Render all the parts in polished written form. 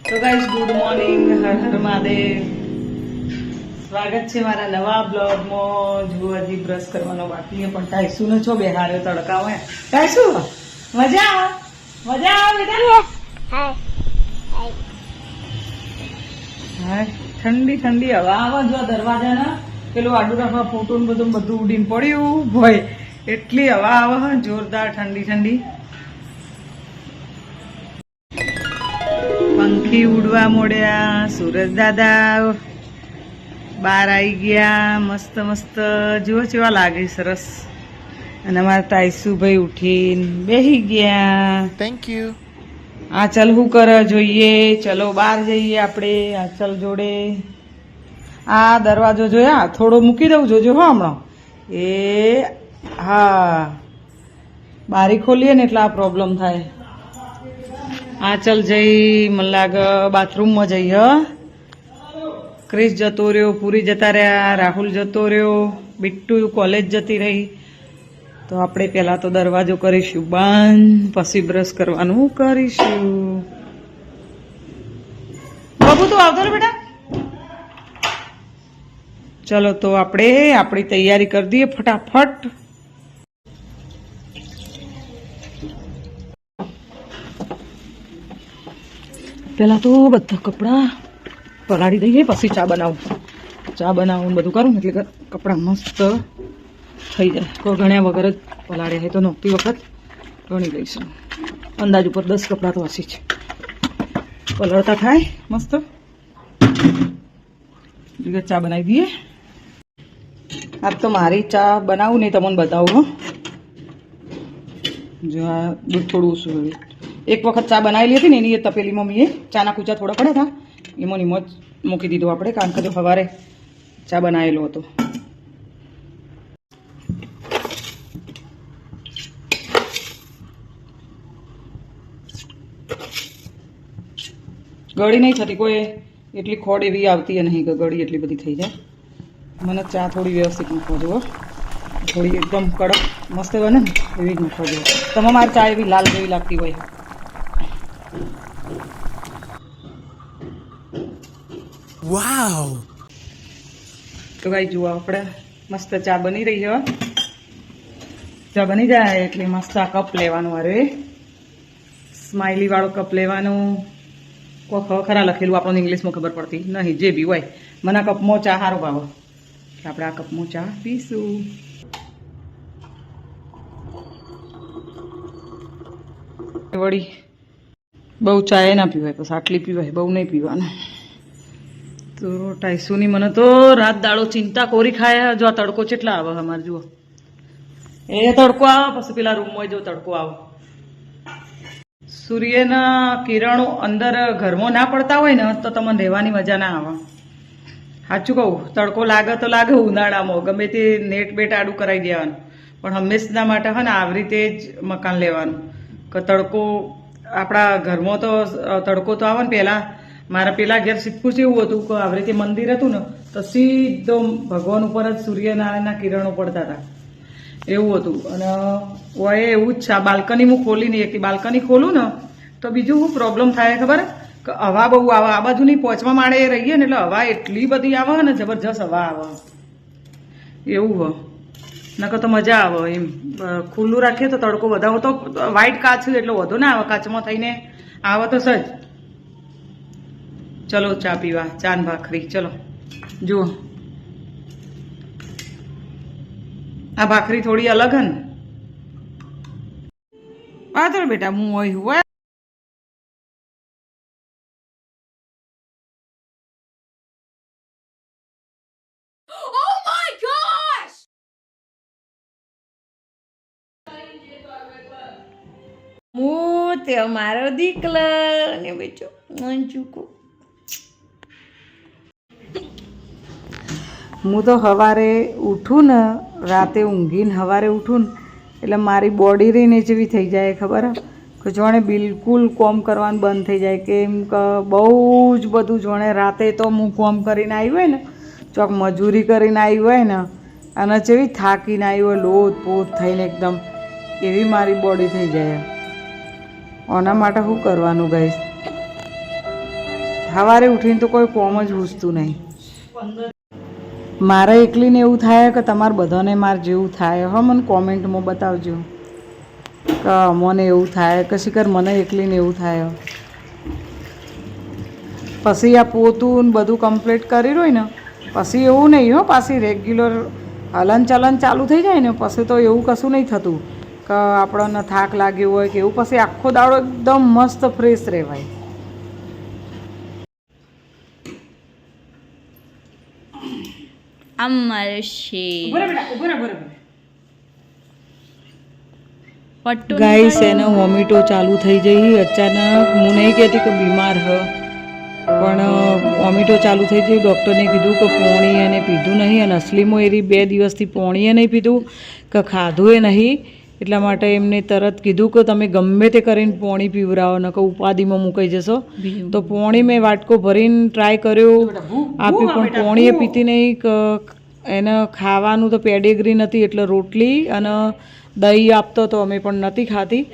તો guys good morning, Har Har Mahadev. સ્વાગત છે મારા નવા બ્લોગમાં. જુઓ હજી બ્રશ કરવાનો બાકી છે, પણ ટાઈસુ ને છો બેહાડ્યો તડકા હોય. ટાઈસુ મજા આવે, મજા આવે બેટા. હા, ઠંડી ઠંડી હવા આવે. જો દરવાજા ના પેલું આડું રાખવા ફોટો ને બધું ઉડીને પડ્યું ભય એટલી હવા આવે, જોરદાર ઠંડી ઠંડી. પંખી ઉડવા મોડ્યા, સુરજ દાદા બહાર આવી ગયા. મસ્ત મસ્ત જુઓ કેવા લાગે, સરસ. અને અમારા ટાઈસુભાઈ ઉઠીને બેસી ગયા. Thank you. આંચલ શું કરે જોઈએ? ચલો બહાર જઈએ આપણે આંચલ જોડે. આ દરવાજો જોયા, થોડો મૂકી દઉં, જોજો હો હમણાં. એ હા, બારી ખોલીએ ને એટલે આ પ્રોબ્લેમ થાય. આંચલ જઈ, મને લાગે બાથરૂમમાં જઈ. હ, ક્રિશ જતો રહ્યો, પૂરી જતા રહ્યા, રાહુલ જતો રહ્યો, બિટ્ટુ કોલેજ જતી રહી. તો આપણે પહેલાં તો દરવાજો કરીશું બંધ, પછી બ્રશ કરવાનું કરીશું. બાબુ તું આવતો ને બેટા. ચલો તો આપણે આપણી તૈયારી કરી દઈએ ફટાફટ. પહેલાં તો બધા કપડાં પલાળી દઈએ, પછી ચા બનાવું. ચા બનાવું બધું કરું એટલે કપડાં મસ્ત થઈ જાય. કોઈ ગણ્યા વગર જ પલાળ્યા હોય તો નોકતી વખત ગણી લઈશું. અંદાજ ઉપર 10 કપડાં તો હસી છે, પલળતા થાય મસ્ત. ચા બનાવી દઈએ. આજ તો મારી ચા બનાવું નહીં, તમને બતાવું. જો આ દૂધ થોડું ઓછું હોય. એક વખત ચા બનાવેલી હતી ને એની એ તપેલી મમ્મીએ ચાના કૂચા થોડા પડ્યા હતા, એમાં નિમજ મૂકી દીધું આપણે, કારણ કે જો સવારે ચા બનાવેલો હતો. ગળી નહીં થતી, કોઈ એટલી ખોડ એવી આવતી નહીં કે ગળી એટલી બધી થઈ જાય. મને ચા થોડી વ્યવસ્થિત મૂકવા જુઓ, થોડી એકદમ કડક મસ્ત બને ને એવી જ મૂકવા જુઓ. તમે મારી ચા એવી લાલ જેવી લાગતી હોય. વાવ. તો ભાઈ જુઓ, આપણે મસ્ત ચા બની રહી છે. ચા બની જાય એટલે મસ્ત આ કપ લેવાનું. અરે સ્માઇલી વાળો કપ લેવાનું. કોઈ ખરા લખેલું આપણને ઇંગ્લિશમાં ખબર પડતી નહીં, જે બી હોય. મને આ કપમાં ચા સારો ભાવે, આપણે આ કપમાં ચા પીશું. વળી બહુ ચા એ ના પીવાય, પછી આટલી પીવાય, બહુ નહીં પીવાના. તો ટાઈસુની મને તો રાત દાડો ચિંતા કોરી ખાય. જો આ તડકો કેટલા આવે અમારે, જુઓ એ તડકો આવે, પછી પેલા રૂમમાં જો તડકો આવે. સૂર્યના કિરણો અંદર ઘરમાં ના પડતા હોય ને તો તમને રહેવાની મજા ના આવે. સાચું કહું, તડકો લાગે તો લાગે ઉનાળામાં, ગમે તે નેટ બેટ આડું કરાવી દેવાનું, પણ હંમેશના માટે હે ને આવી રીતે જ મકાન લેવાનું. કે તડકો આપણા ઘરમાં તો તડકો તો આવે ને. પહેલાં મારા પેલા ઘેર સિક્કું છે એવું હતું કે આવી રીતે મંદિર હતું ને તો સીધો ભગવાન ઉપર જ સૂર્યનારાયણના કિરણો પડતા હતા, એવું હતું. અને ઓય એવું જ છે. આ બાલ્કની હું ખોલી નહીં એકથી. બાલ્કની ખોલું ને તો બીજું શું પ્રોબ્લેમ થાય ખબર કે હવા બહુ આવે. આ બાજુની પોચમાં માળે રહીએ ને એટલે હવા એટલી બધી આવે ને, જબરજસ્ત હવા આવે, એવું હોય. નકર તો મજા આવે એમ. ખુલ્લું રાખીએ તો તડકો વધારે તો વ્હાઈટ કાચ એટલે વધુ ના આવે, કાચમાં થઈને આવે તો સજ. ચલો ચા પીવા, ચા ને ભાખરી. ચલો જુઓ, આ ભાખરી થોડી અલગ હે ને. આ તો બેટા હું હોય હું તે મારો દીકલો ને બેચો મંચુકો. હું તો સવારે ઉઠું ને, રાતે ઊંઘીને સવારે ઉઠું ને એટલે મારી બોડી રહીને જેવી થઈ જાય ખબર કે જોણે બિલકુલ કોમ કરવાનું બંધ થઈ જાય. કેમ કે બહુ જ બધું જોણે રાતે તો હું કોમ કરીને આવી હોય ને, ચોક મજૂરી કરીને આવી હોય ને, અને જેવી થાકીને આવી હોય લોથ પોથ થઈને એકદમ, એવી મારી બોડી થઈ જાય. આના માટે શું કરવાનું ગાઈસ? સવારે ઉઠીને તો કોઈ કોમ જ પૂછતું નહીં. મારે એકલીને એવું થાય કે તમારે બધાને મારે જેવું થાય હો, મને કોમેન્ટમાં બતાવજો કે મને એવું થાય કે શીખર મને એકલીને એવું થાય. પછી આ પોતું ને બધું કમ્પ્લીટ કરી રહ્યું ને પછી એવું નહીં હો, પાછી રેગ્યુલર હલન ચલન ચાલુ થઈ જાય ને પછી તો એવું કશું નહીં થતું કે આપણને થાક લાગ્યો હોય કે એવું. પછી આખો દાડો એકદમ મસ્ત ફ્રેશ રહેવાય. ગાઈસ એને વોમિટો ચાલુ થઈ જઈ અચાનક. હું નહીં કહેતી કે બીમાર હ, પણ વોમિટો ચાલુ થઈ ગઈ. ડૉક્ટરને કીધું કે પોણી એને પીધું નહીં અને અસલીમાં એરી 2 દિવસથી પોણીએ નહીં પીધું કે ખાધું એ નહીં. એટલા માટે એમને તરત કીધું કે તમે ગમે તે કરીને પોણી પીવરાવો ન કે ઉપાધિમાં મુકાઈ જશો. તો પોણી મેં વાટકો ભરીને ટ્રાય કર્યો, આપ્યું, પણ પોણીએ પીતી નહીં. કે એને ખાવાનું તો પેડિગ્રી નથી એટલે રોટલી અને દહીં આપતો તો અમે પણ નથી ખાતી.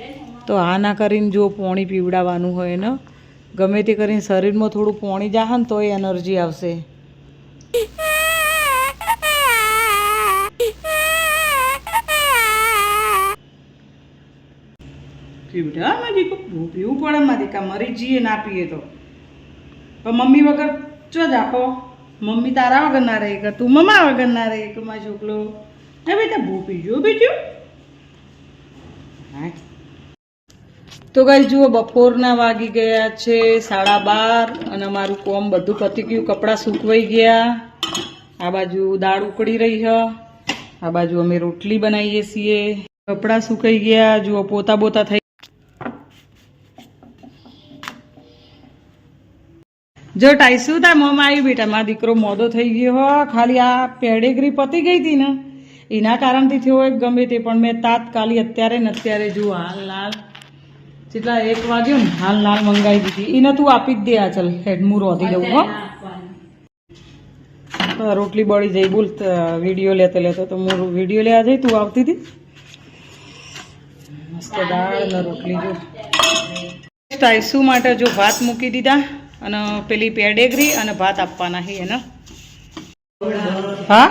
તો આ ના કરીને જો પોણી પીવડાવવાનું હોય એને ગમે તે કરીને શરીરમાં થોડું પોણી જાહે ને તો એ એનર્જી આવશે. પીવું પડે મારી કા મરી જઈએ ના પીએ તો. પણ મમ્મી વગર ચો જ આપો. મમ્મી તારા વગર ના રહે કે તું મમ્મા વગર ના રહે કે મારો છોકરો હે બેટા ભૂ પીજો બીજું. તો ગાઈસ જુઓ બપોરના વાગી ગયા છે 12:30 અને મારું કોમ બધું પતી ગયું. કપડાં સૂકવાઈ ગયા. આ બાજુ દાળ ઉકળી રહી છે, આ બાજુ અમે રોટલી બનાવીએ છીએ. કપડાં સુકાઈ ગયા. જુઓ પોતા બોતા થઈ. જો ટાઈસું તા મમ્મા આવી બેટા. મારો દીકરો મોડો થઈ ગયો હો. ખાલી આ પેડિગ્રી પતી ગઈ હતી ને એના કારણથી થયો હોય ગમે તે, પણ મેં તાત્કાલિક અત્યારે ને અત્યારે જુઓ હાલ લાલ જેટલા 1 વાગ્યો ને હાલ લાલ મંગાવી દીધી. એને તું આપી જ દે. આ ચાલ હેડ હું રોધી દઉં હો. રોટલી બળી જઈ બોલ. વિડીયો લેતો લેતો તો હું વિડીયો લેવા જઈ તું આવતી હતી. મસ્ત દાળ અને રોટલી જો. ટાઈસુ માટે જો ભાત મૂકી દીધા અને પેલી પેડિગ્રી અને ભાત આપવાના છે એને. હા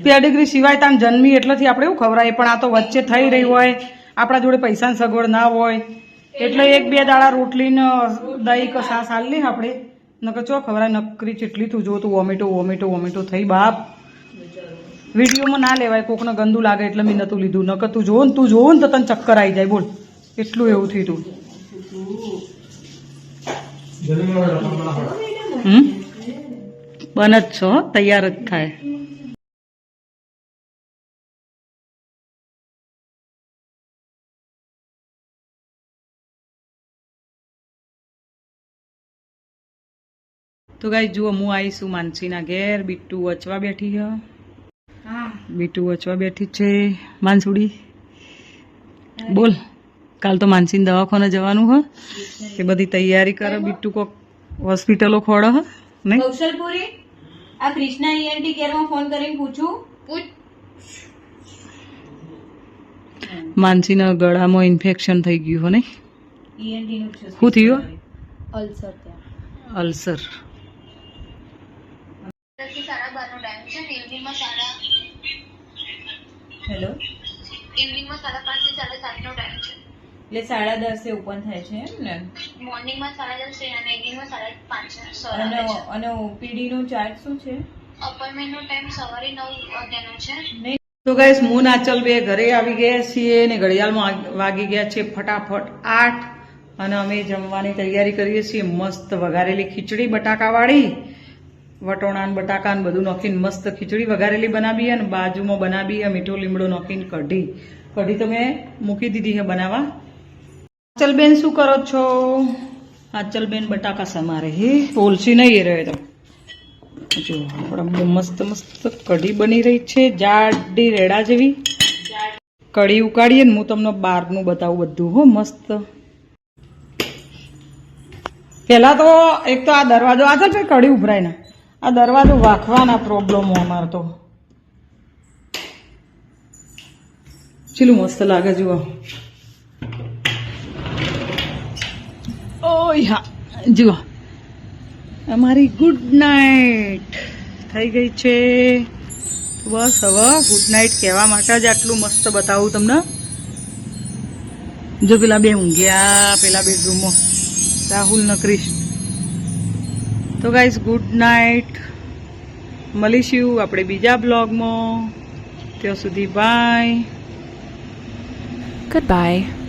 પેડિગ્રી સિવાય તામ જન્મી એટલેથી આપણે એવું ખવડાય, પણ આ તો વચ્ચે થઈ રહી હોય આપણા જોડે પૈસાની સગવડ ના હોય એટલે 1-2 દાડા રોટલી ને દહીં કે સાસ હાલી આપણે નકર ચો ખવડાય. નકરી ચેટલી તું જો તું વોમિટો વોમિટો વોમિટો થઈ બાપ. વિડીયોમાં ના લેવાય, કોકને ગંદુ લાગે એટલે મેં નતું લીધું. નકર તું જોવો ને તો તને ચક્કર આવી જાય બોલ. એટલું એવું થયું તું. બન જ છો, તૈયાર જ થાય. તો ગાઈ જુઓ હું આવીશું માનસીના ઘેર. બીટુ વચવા બેઠી છે. બીટુ વચવા બેઠી છે. માનસુડી બોલ. કાલ તો માનસીને દવાખાને જવાનું હ એ બધી તૈયારી કરે. બીટુ કોક હોસ્પિટલો ખોડે હ નહીં. કૌશલપુરી આ કૃષ્ણા ઈએનટી કેરમાં ફોન કરીને પૂછું. માનસીના ગળામાં ઇન્ફેક્શન થઈ ગયું હો નહીં. ઈએનટી નું શું થયું? અલ્સર. અલ્સર. હેલો. ઇવનિંગમાં 5:30 થી 7:30 નો ટાઈમ છે. એટલે 10:30 ઓપન થાય છે એમ ને? મોર્નિંગમાં 10:30 છે અને ઇવનિંગમાં 5:30 અને અને ઓપીડી નો ચાર્જ શું છે? અપોઇન્ટમેન્ટનો ટાઈમ સવારે 9 વાગ્યાનો છે. તો ગાઈસ હું નાચલ બે ઘરે આવી ગયા છીએ ને ઘડિયાળમાં વાગી ગયા છે ફટાફટ 8 અને અમે જમવાની તૈયારી કરીએ છીએ. મસ્ત વઘારેલી ખીચડી બટાકાવાળી, વટોણા બટાકા ને બધું નાખીને મસ્ત ખીચડી વઘારેલી બનાવી અને બાજુમાં બનાવી મીઠો લીમડો નાખીને કઢી. કઢી તો મેં મૂકી દીધી છે બનાવવા. આંચલબેન શું કરો છો? આંચલબેન બટાકા સમારે હે ઓલસી નહીં રહે તો જો આપણે મસ્ત મસ્ત કઢી બની રહી છે. જાડી રેડા જેવી કઢી ઉકાળીએ ને હું તમને બહારનું બતાવું બધું હો મસ્ત. પેલા તો એક તો આ દરવાજો આ છે કઢી ઉભરાય ને આ દરવાજો વાંખવાના પ્રોબ્લેમ અમારે તો. ચીલું મસ્ત લાગે જુઓ. ઓય હા જુઓ અમારી ગુડ નાઇટ થઈ ગઈ છે. બસ હવે ગુડ નાઇટ કહેવા માટે જ આટલું મસ્ત બતાવું તમને. જો પેલા બે ઊંઘ્યા પેલા બેડરૂમમાં, રાહુલ ને ક્રિશ. તો ગાઈસ ગુડ નાઇટ, મળીશું આપણે બીજા બ્લોગમાં. ત્યાં સુધી બાય. Goodbye.